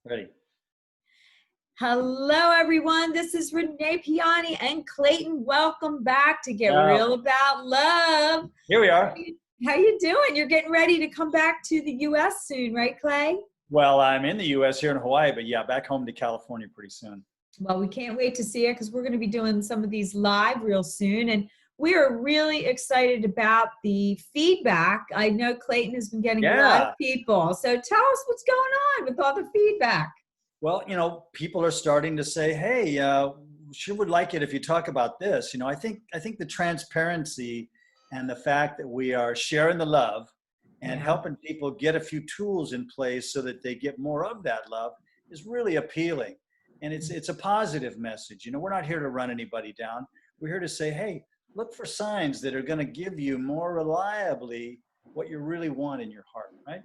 Ready. Hello, everyone. This is Renee, Piane, and Clayton. Welcome back to Get Real About Love. Here we are. How you doing? You're getting ready to come back to the U.S. soon, right, Clay? Well, I'm in the U.S. here in Hawaii, but yeah, back home to California pretty soon. Well, we can't wait to see it because we're going to be doing some of these live real soon. And we are really excited about the feedback. I know Clayton has been getting a lot of people. So tell us what's going on with all the feedback. Well, people are starting to say, hey, sure would like it if you talk about this. I think the transparency and the fact that we are sharing the love and helping people get a few tools in place so that they get more of that love is really appealing. And it's a positive message. We're not here to run anybody down. We're here to say, hey, look for signs that are going to give you more reliably what you really want in your heart, right?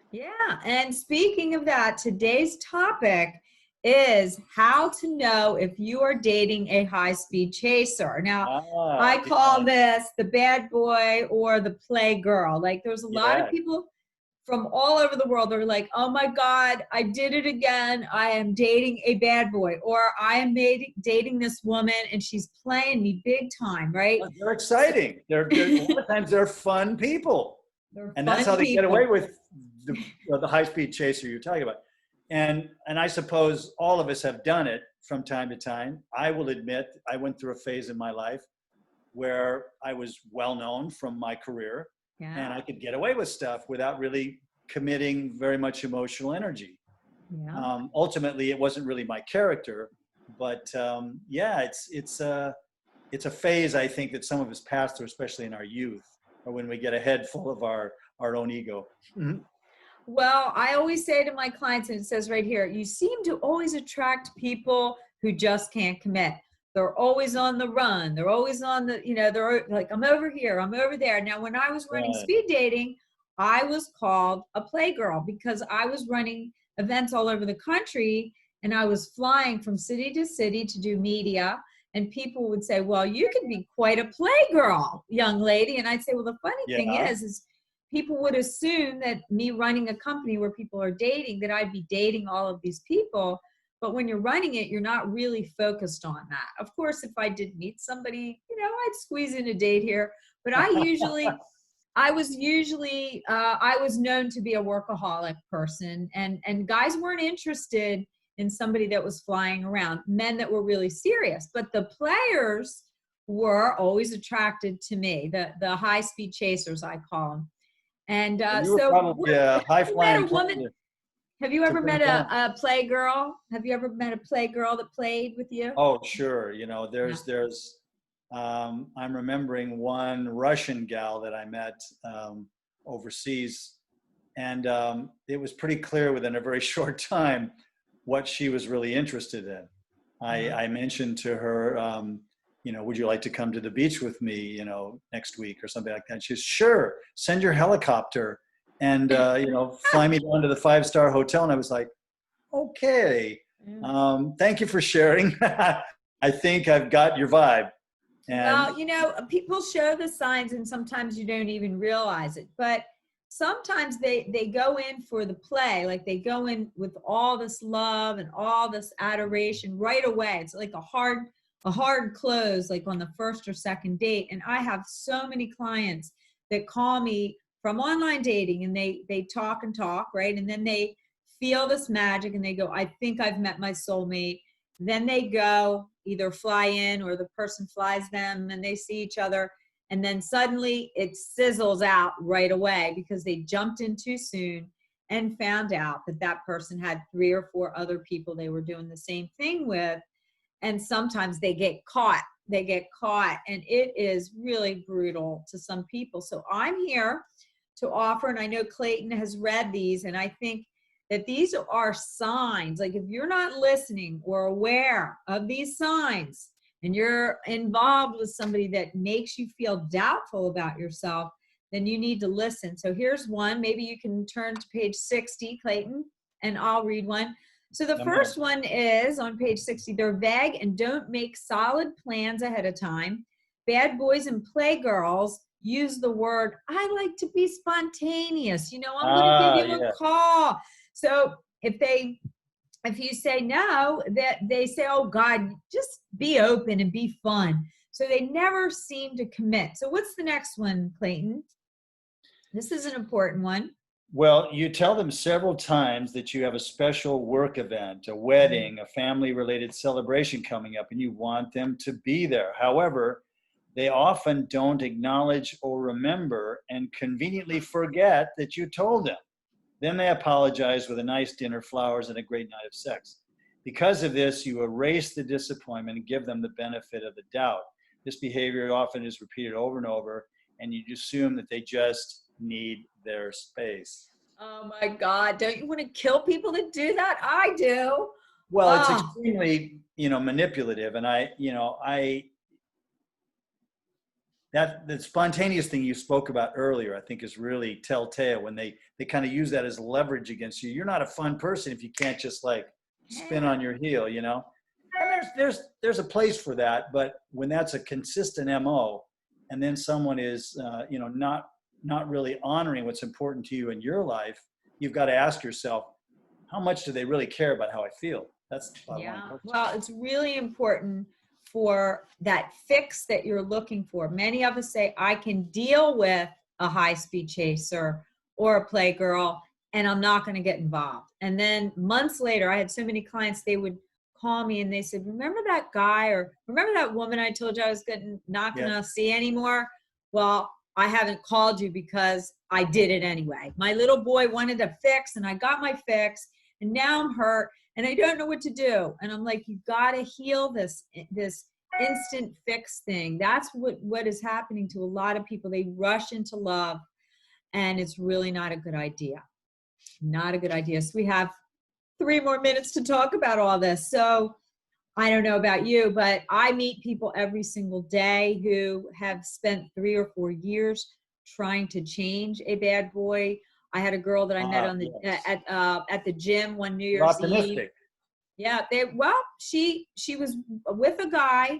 Yeah, and speaking of that, today's topic is how to know if you are dating a high-speed chaser. Now, I call this the bad boy or the playgirl. Like, there's a lot of people from all over the world that are like, oh my God, I did it again. I am dating a bad boy, or I am dating this woman and she's playing me big time, right? Well, they're exciting. They're a lot of times they're fun people. And that's how they get away with the high-speed chaser you're talking about. And I suppose all of us have done it from time to time. I will admit I went through a phase in my life where I was well known from my career, and I could get away with stuff without really committing very much emotional energy. Ultimately, it wasn't really my character, but it's a phase I think that some of us pass through, especially in our youth, or when we get a head full of our own ego. Mm-hmm. Well, I always say to my clients, and it says right here, you seem to always attract people who just can't commit. They're always on the run. They're always on the, they're like, I'm over here, I'm over there. Now, when I was running speed dating, I was called a playgirl because I was running events all over the country and I was flying from city to city to do media. And people would say, well, you can be quite a playgirl, young lady. And I'd say, well, the funny thing is people would assume that me running a company where people are dating, that I'd be dating all of these people. But when you're running it, you're not really focused on that. Of course, if I did meet somebody, I'd squeeze in a date here. But I was known to be a workaholic person, and guys weren't interested in somebody that was flying around, men that were really serious. But the players were always attracted to me, the high-speed chasers, I call them. And so probably a high-flying woman. Have you ever met a playgirl? Have you ever met a playgirl that played with you? Oh, sure. I'm remembering one Russian gal that I met overseas, and it was pretty clear within a very short time what she was really interested in. I mentioned to her, would you like to come to the beach with me, next week or something like that? She said, sure, send your helicopter and, fly me down to the 5-star hotel. And I was like, okay, thank you for sharing. I think I've got your vibe. And, well, people show the signs and sometimes you don't even realize it. But sometimes they go in for the play, like they go in with all this love and all this adoration right away. It's like a hard close, like on the first or second date. And I have so many clients that call me from online dating and they talk and talk, right? And then they feel this magic and they go, I think I've met my soulmate. Then they go either fly in or the person flies them and they see each other. And then suddenly it sizzles out right away because they jumped in too soon and found out that that person had 3 or 4 other people they were doing the same thing with. And sometimes they get caught, and it is really brutal to some people. So I'm here to offer, and I know Clayton has read these, and I think that these are signs. Like if you're not listening or aware of these signs and you're involved with somebody that makes you feel doubtful about yourself, then you need to listen. So here's one. Maybe you can turn to page 60, Clayton, and I'll read one. So the first one is on page 60. They're vague and don't make solid plans ahead of time. Bad boys and playgirls use the word, I like to be spontaneous. I'm going to give you a call. So if they if you say no, that they say, oh God, just be open and be fun. So they never seem to commit. So what's the next one, Clayton? This is an important one. Well, you tell them several times that you have a special work event, a wedding, a family-related celebration coming up, and you want them to be there. However, they often don't acknowledge or remember and conveniently forget that you told them. Then they apologize with a nice dinner, flowers, and a great night of sex. Because of this, you erase the disappointment and give them the benefit of the doubt. This behavior often is repeated over and over, and you assume that they just need their space. Oh my God, don't you want to kill people that do that? I do. Well, it's extremely, manipulative. And that the spontaneous thing you spoke about earlier, I think is really telltale when they kind of use that as leverage against you. You're not a fun person if you can't just like spin on your heel, And there's a place for that, but when that's a consistent MO, and then someone is, not really honoring what's important to you in your life, you've got to ask yourself, how much do they really care about how I feel? That's the bottom line. Well, it's really important for that fix that you're looking for. Many of us say, I can deal with a high-speed chaser or a playgirl, and I'm not going to get involved. And then months later, I had so many clients, they would call me and they said, remember that guy, or remember that woman I told you I was not going to see anymore? Well, I haven't called you because I did it anyway. My little boy wanted a fix and I got my fix, and now I'm hurt and I don't know what to do. And I'm like, you got to heal this instant fix thing. That's what is happening to a lot of people. They rush into love, and it's really not a good idea. Not a good idea. So we have 3 more minutes to talk about all this. So I don't know about you, but I meet people every single day who have spent 3 or 4 years trying to change a bad boy. I had a girl that I met on the at the gym one New Year's Eve. Yeah, she was with a guy.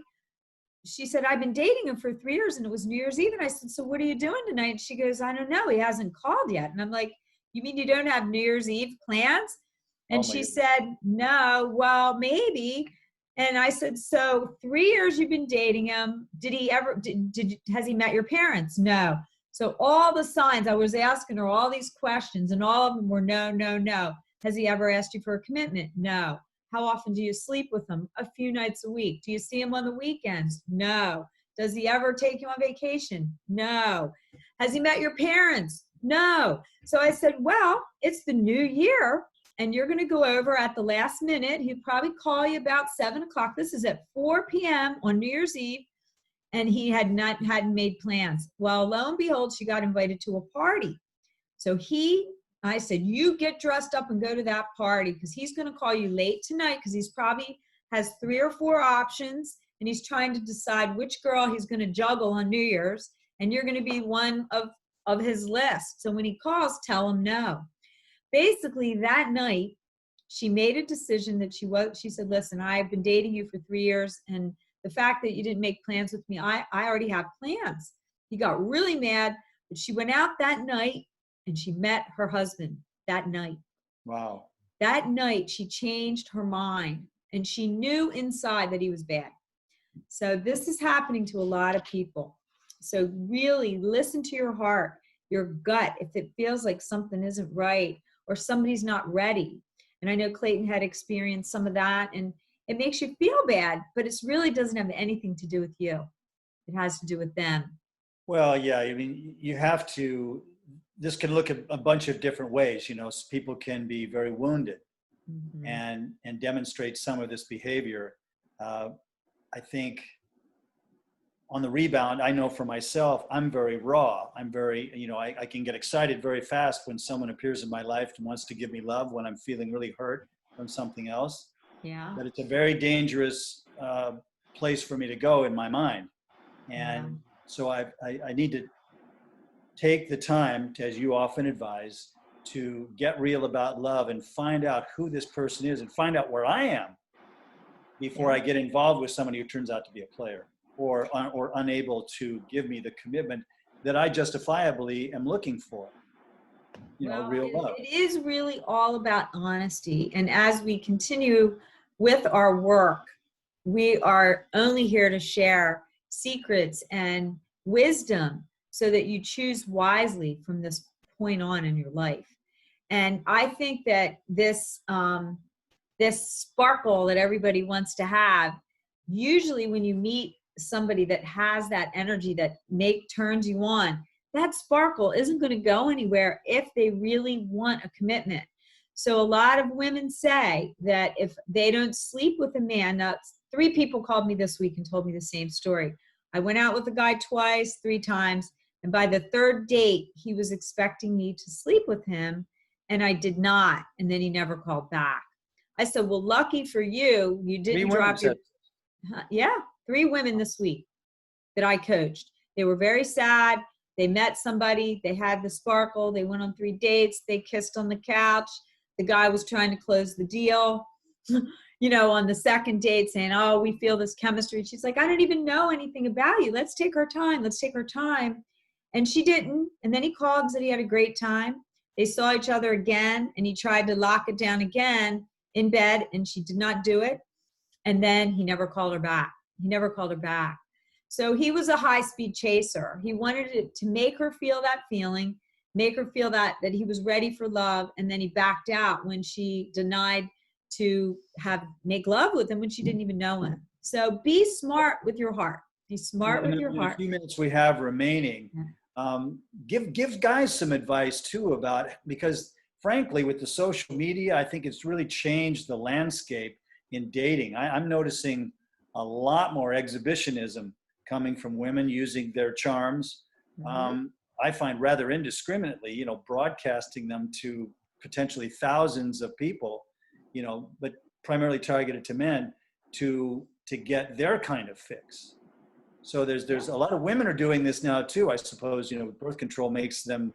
She said, I've been dating him for 3 years, and it was New Year's Eve. And I said, so what are you doing tonight? And she goes, I don't know. He hasn't called yet. And I'm like, you mean you don't have New Year's Eve plans? And she said, no, well, maybe. And I said, so 3 years you've been dating him. Did he ever, has he met your parents? No. So all the signs, I was asking her all these questions, and all of them were no, no, no. Has he ever asked you for a commitment? No. How often do you sleep with him? A few nights a week. Do you see him on the weekends? No. Does he ever take you on vacation? No. Has he met your parents? No. So I said, well, it's the new year, and you're going to go over at the last minute. He'd probably call you about 7 o'clock. This is at 4 p.m. on New Year's Eve, and he hadn't made plans. Well, lo and behold, she got invited to a party. So I said, you get dressed up and go to that party, because he's going to call you late tonight, because he's probably has 3 or 4 options, and he's trying to decide which girl he's going to juggle on New Year's, and you're going to be one of his list. So when he calls, tell him no. Basically, that night, she made a decision that she said, listen, I've been dating you for 3 years, and the fact that you didn't make plans with me, I already have plans. He got really mad, but she went out that night, and she met her husband that night. Wow. That night, she changed her mind, and she knew inside that he was bad. So this is happening to a lot of people. So really listen to your heart, your gut, if it feels like something isn't right or somebody's not ready. And I know Clayton had experienced some of that, and it makes you feel bad, but it really doesn't have anything to do with you. It has to do with them. Well, yeah, I mean, you have to, this can look at a bunch of different ways. People can be very wounded and demonstrate some of this behavior. I think on the rebound, I know for myself, I'm very raw. I'm very, I can get excited very fast when someone appears in my life and wants to give me love when I'm feeling really hurt from something else. Yeah. But it's a very dangerous place for me to go in my mind. And so I need to take the time, as you often advise, to get real about love and find out who this person is and find out where I am before I get involved with somebody who turns out to be a player or unable to give me the commitment that I justifiably am looking for. real love. It is really all about honesty. And as we continue with our work, we are only here to share secrets and wisdom so that you choose wisely from this point on in your life. And I think that this sparkle that everybody wants to have, usually when you meet somebody that has that energy that turns you on, that sparkle isn't going to go anywhere if they really want a commitment. So a lot of women say that if they don't sleep with a man, now 3 people called me this week and told me the same story. I went out with a guy twice, 3 times, and by the 3rd date, he was expecting me to sleep with him, and I did not, and then he never called back. I said, well, lucky for you, you didn't drop your... Yeah, 3 women this week that I coached. They were very sad. They met somebody. They had the sparkle. They went on 3 dates. They kissed on the couch. The guy was trying to close the deal, on the 2nd date saying, oh, we feel this chemistry. She's like, I don't even know anything about you. Let's take our time. Let's take our time. And she didn't. And then he called and said he had a great time. They saw each other again, and he tried to lock it down again in bed, and she did not do it. And then he never called her back. He never called her back. So he was a high-speed chaser. He wanted it to make her feel that feeling, make her feel that he was ready for love, and then he backed out when she denied to make love with him when she didn't even know him. So be smart with your heart. Be smart with your heart. In the few minutes we have remaining, give guys some advice too about, because frankly, with the social media, I think it's really changed the landscape in dating. I'm noticing a lot more exhibitionism coming from women using their charms. I find rather indiscriminately, broadcasting them to potentially thousands of people, but primarily targeted to men to get their kind of fix. So there's a lot of women are doing this now too. I suppose, birth control makes them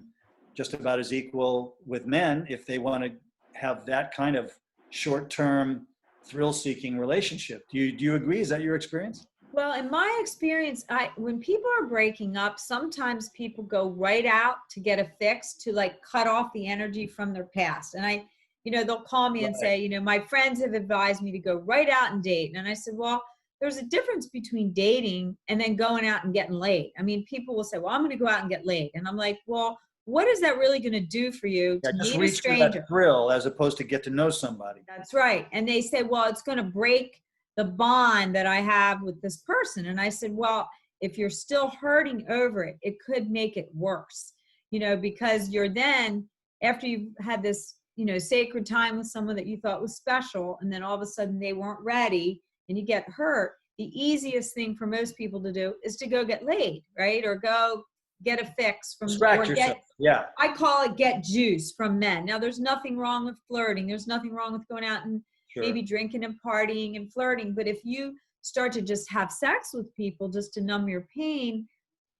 just about as equal with men if they want to have that kind of short-term thrill-seeking relationship. Do you agree? Is that your experience? Well, in my experience, when people are breaking up, sometimes people go right out to get a fix, to cut off the energy from their past. And they'll call me and say, my friends have advised me to go right out and date. And I said, well, there's a difference between dating and then going out and getting laid. I mean, people will say, well, I'm going to go out and get laid. And I'm like, well, what is that really going to do for you to meet a stranger? Just reach for that thrill as opposed to get to know somebody. That's right. And they say, well, it's going to break the bond that I have with this person. And I said, well, if you're still hurting over it, it could make it worse, because you're then, after you've had this, sacred time with someone that you thought was special, and then all of a sudden they weren't ready and you get hurt, the easiest thing for most people to do is to go get laid, right? Or go get a fix from, distract yourself. Yeah. I call it get juice from men. Now, there's nothing wrong with flirting. There's nothing wrong with going out and maybe drinking and partying and flirting. But if you start to just have sex with people just to numb your pain,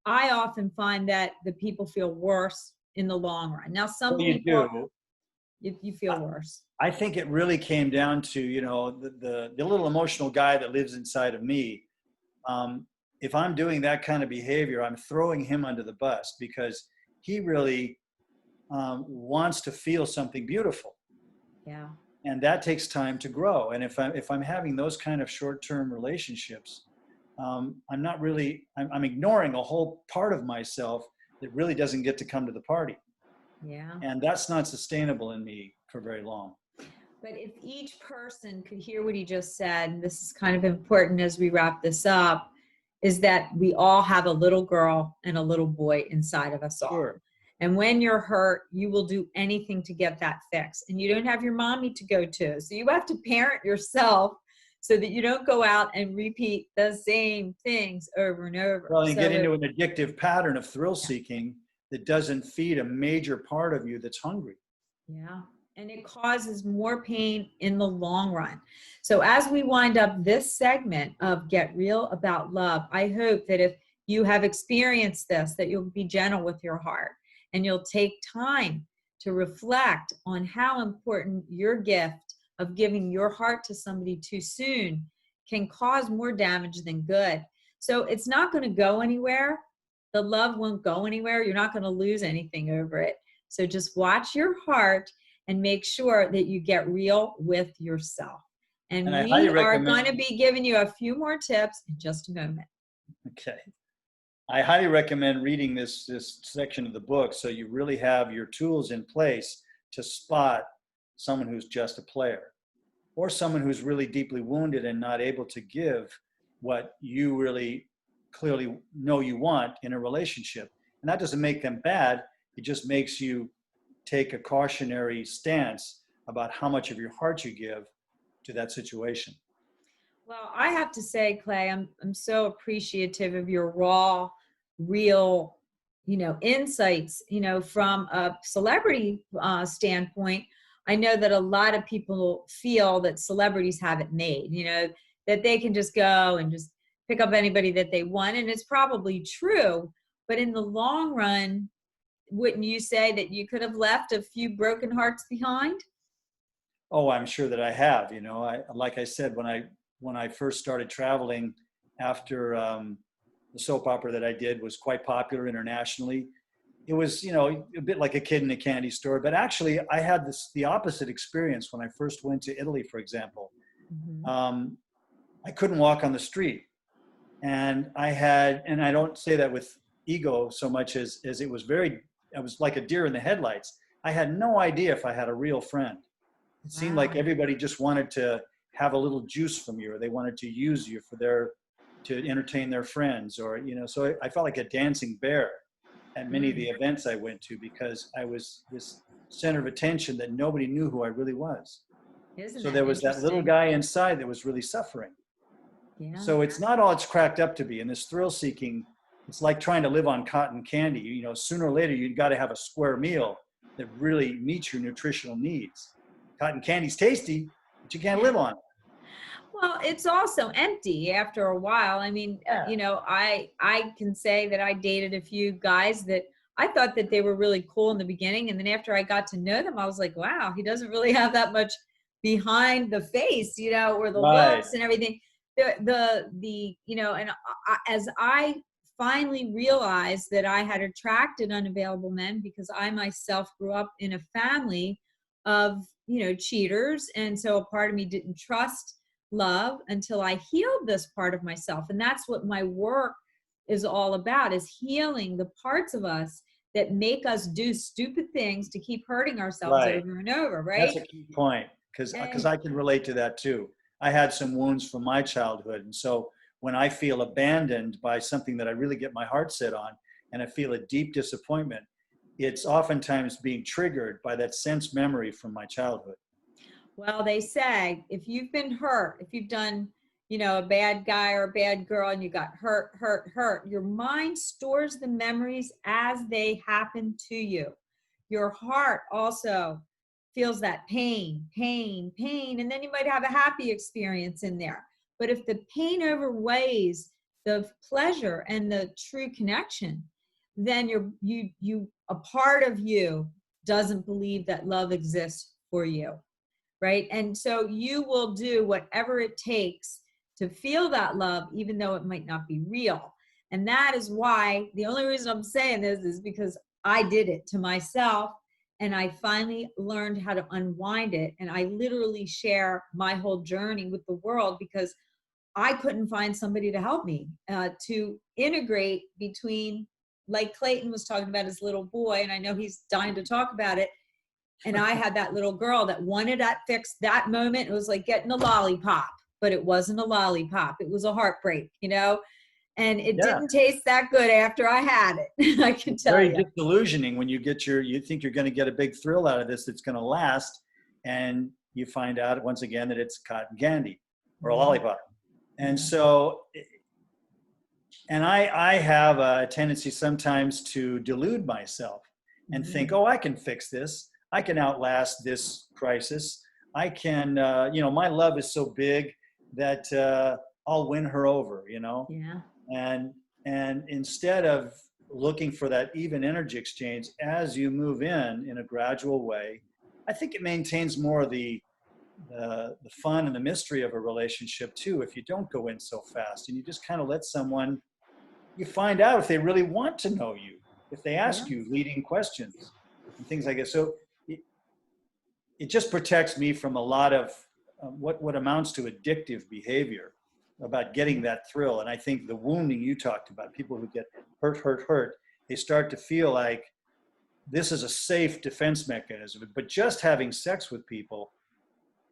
I often find that the people feel worse in the long run. Now, some people, you feel worse. I think it really came down to, the little emotional guy that lives inside of me. If I'm doing that kind of behavior, I'm throwing him under the bus because he really wants to feel something beautiful. Yeah. And that takes time to grow. And if I'm having those kind of short-term relationships, I'm ignoring a whole part of myself that really doesn't get to come to the party. Yeah. And that's not sustainable in me for very long. But if each person could hear what he just said, and this is kind of important as we wrap this up, is that we all have a little girl and a little boy inside of us all. Sure. And when you're hurt, you will do anything to get that fix. And you don't have your mommy to go to. So you have to parent yourself so that you don't go out and repeat the same things over and over. Well, you get into an addictive pattern of thrill seeking that doesn't feed a major part of you that's hungry. Yeah. And it causes more pain in the long run. So as we wind up this segment of Get Real About Love, I hope that if you have experienced this, that you'll be gentle with your heart and you'll take time to reflect on how important your gift of giving your heart to somebody too soon can cause more damage than good. So it's not going to go anywhere. The love won't go anywhere. You're not going to lose anything over it. So just watch your heart and make sure that you get real with yourself. And I we highly are recommend. going to be giving you a few more tips in just a moment. Okay. I highly recommend reading this section of the book so you really have your tools in place to spot someone who's just a player, or someone who's really deeply wounded and not able to give what you really clearly know you want in a relationship. And that doesn't make them bad. It just makes you take a cautionary stance about how much of your heart you give to that situation. Well, I have to say, Clay, I'm so appreciative of your raw, real, insights, from a celebrity standpoint. I know that a lot of people feel that celebrities have it made, that they can just go and just pick up anybody that they want. And it's probably true. But in the long run, wouldn't you say that you could have left a few broken hearts behind? Oh, I'm sure that I have. Like I said, when I first started traveling after the soap opera that I did was quite popular internationally, it was, a bit like a kid in a candy store. But actually, I had the opposite experience when I first went to Italy, for example. Mm-hmm. I couldn't walk on the street. And I don't say that with ego so much as it was I was like a deer in the headlights. I had no idea if I had a real friend. It seemed like Wow. everybody just wanted to have a little juice from you, or they wanted to use you to entertain their friends, or, so I felt like a dancing bear at many of the events I went to, because I was this center of attention that nobody knew who I really was. Isn't So that there was that little interesting? guy inside that was really suffering. Yeah. So it's not all it's cracked up to be. And this thrill seeking, it's like trying to live on cotton candy. Sooner or later, you've got to have a square meal that really meets your nutritional needs. Cotton candy's tasty, but you can't live on it. Well, it's also empty after a while. I mean, Yeah. I can say that I dated a few guys that I thought that they were really cool in the beginning, and then after I got to know them, I was like, wow, he doesn't really have that much behind the face, or the Right. looks and everything. And as I finally realized that I had attracted unavailable men, because I myself grew up in a family of cheaters, and so a part of me didn't trust love until I healed this part of myself. And that's what my work is all about, is healing the parts of us that make us do stupid things to keep hurting ourselves Right. over and over, right? That's a key point, because I can relate to that too. I had some wounds from my childhood. And so when I feel abandoned by something that I really get my heart set on, and I feel a deep disappointment, it's oftentimes being triggered by that sense memory from my childhood. Well, they say if you've been hurt, if you've done, a bad guy or a bad girl and you got hurt, your mind stores the memories as they happen to you. Your heart also feels that pain, and then you might have a happy experience in there. But if the pain overweighs the pleasure and the true connection, then a part of you doesn't believe that love exists for you. Right. And so you will do whatever it takes to feel that love, even though it might not be real. And that is why the only reason I'm saying this is because I did it to myself, and I finally learned how to unwind it. And I literally share my whole journey with the world, because I couldn't find somebody to help me to integrate between, like Clayton was talking about his little boy, and I know he's dying to talk about it. And I had that little girl that wanted that fixed that moment. It was like getting a lollipop, but it wasn't a lollipop. It was a heartbreak, and it didn't taste that good after I had it. I can tell you. Very disillusioning when you think you're going to get a big thrill out of this that's going to last, and you find out once again that it's cotton candy or a lollipop. And so, and I have a tendency sometimes to delude myself and think, oh, I can fix this. I can outlast this crisis. I can, my love is so big that I'll win her over, Yeah. And instead of looking for that even energy exchange as you move in a gradual way, I think it maintains more of the fun and the mystery of a relationship too. If you don't go in so fast and you just kind of let someone, you find out if they really want to know you, if they ask you leading questions. and things like that. So it just protects me from a lot of what amounts to addictive behavior about getting that thrill. And I think the wounding you talked about, people who get hurt, they start to feel like this is a safe defense mechanism. But just having sex with people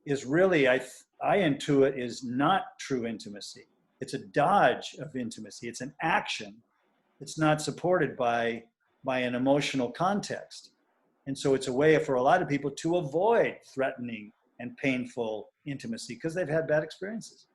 is really, I intuit, is not true intimacy. It's a dodge of intimacy. It's an action. It's not supported by an emotional context. And so it's a way for a lot of people to avoid threatening and painful intimacy because they've had bad experiences.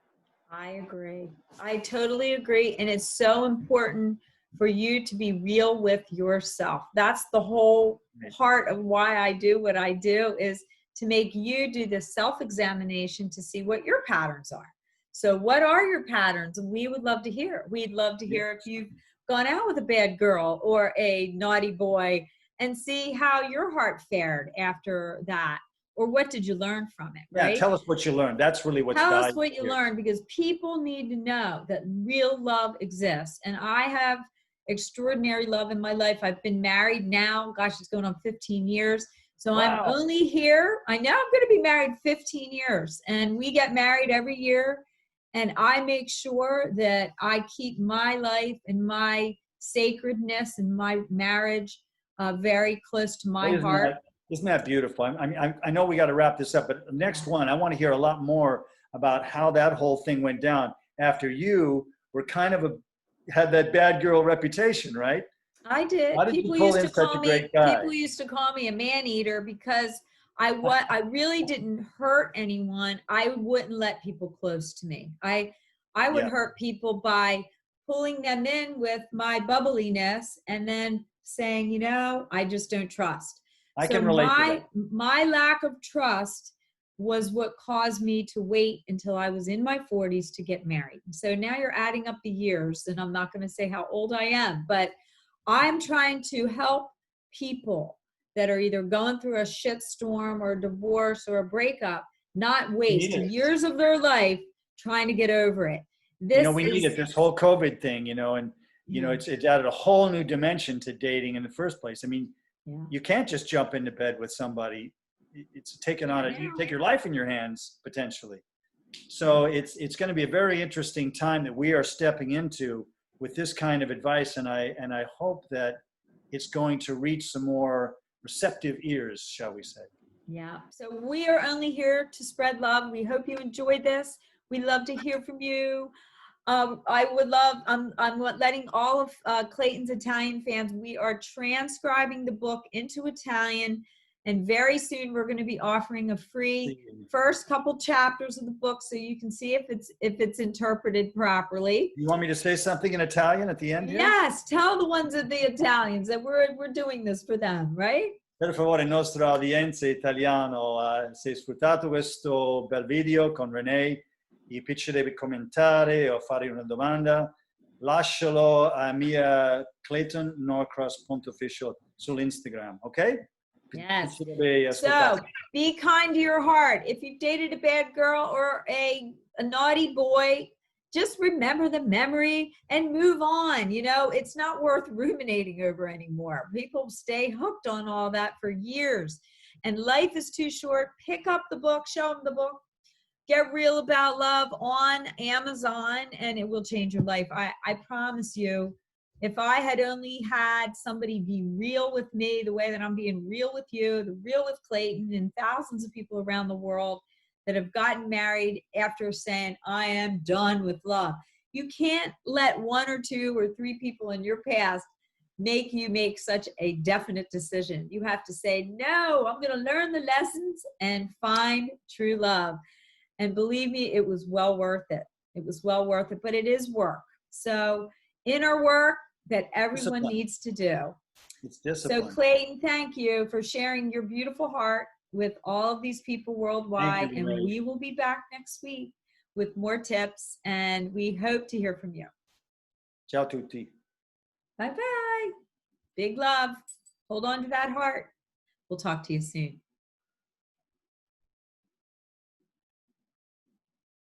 I agree. I totally agree. And it's so important for you to be real with yourself. That's the whole part of why I do what I do, is to make you do the self-examination to see what your patterns are. So what are your patterns? And we would love to hear. We'd love to hear if you've gone out with a bad girl or a naughty boy, and see how your heart fared after that. Or what did you learn from it, right? Yeah, tell us what you learned. That's really what's valuable. Tell us what you learned, because people need to know that real love exists. And I have extraordinary love in my life. I've been married now, gosh, it's going on 15 years. So wow. I'm only here. I know I'm going to be married 15 years, and we get married every year. And I make sure that I keep my life and my sacredness and my marriage very close to my heart. Isn't that beautiful? I know we got to wrap this up, but the next one, I want to hear a lot more about how that whole thing went down after you were kind of had that bad girl reputation, right? I did. People used to call me a man eater because I really didn't hurt anyone. I wouldn't let people close to me. I would hurt people by pulling them in with my bubbliness and then saying, you know, I just don't trust. I can relate to that. My lack of trust was what caused me to wait until I was in my 40s to get married. So now you're adding up the years, and I'm not going to say how old I am, but I'm trying to help people that are either going through a shit storm or a divorce or a breakup, not waste years of their life trying to get over it. We need it, this whole COVID thing, and it's added a whole new dimension to dating in the first place. I mean, you can't just jump into bed with somebody. It's taken on it. You take your life in your hands potentially. So it's going to be a very interesting time that we are stepping into with this kind of advice, and I hope that it's going to reach some more receptive ears, shall we say. Yeah. So we are only here to spread love. We hope you enjoyed this. We love to hear from you. I'm letting all of Clayton's Italian fans, we are transcribing the book into Italian, and very soon we're going to be offering a free first couple chapters of the book so you can see if it's interpreted properly. You want me to say something in Italian at the end here? Yes, tell the ones of the Italians that we're doing this for them, right? Per favore, nostra audienza italiano, se hai sfruttato questo bel video con Renee, ti piacerebbe commentare o fare una domanda, lascialo a mia Clayton Norcross.official sull'Instagram, ok? Yes. So be kind to your heart. If you've dated a bad girl or a naughty boy, just remember the memory and move on. It's not worth ruminating over anymore. People stay hooked on all that for years, and life is too short. Pick up the book, show them the book. Get Real About Love on Amazon, and it will change your life. I promise you, if I had only had somebody be real with me the way that I'm being real with you, real with Clayton, and thousands of people around the world that have gotten married after saying, I am done with love. You can't let one or two or three people in your past make you make such a definite decision. You have to say, no, I'm going to learn the lessons and find true love. And believe me, it was well worth it. It was well worth it, but it is work. So inner work that everyone needs to do. It's discipline. So Clayton, thank you for sharing your beautiful heart with all of these people worldwide. And we will be back next week with more tips, and we hope to hear from you. Ciao tutti. Bye-bye. Big love. Hold on to that heart. We'll talk to you soon.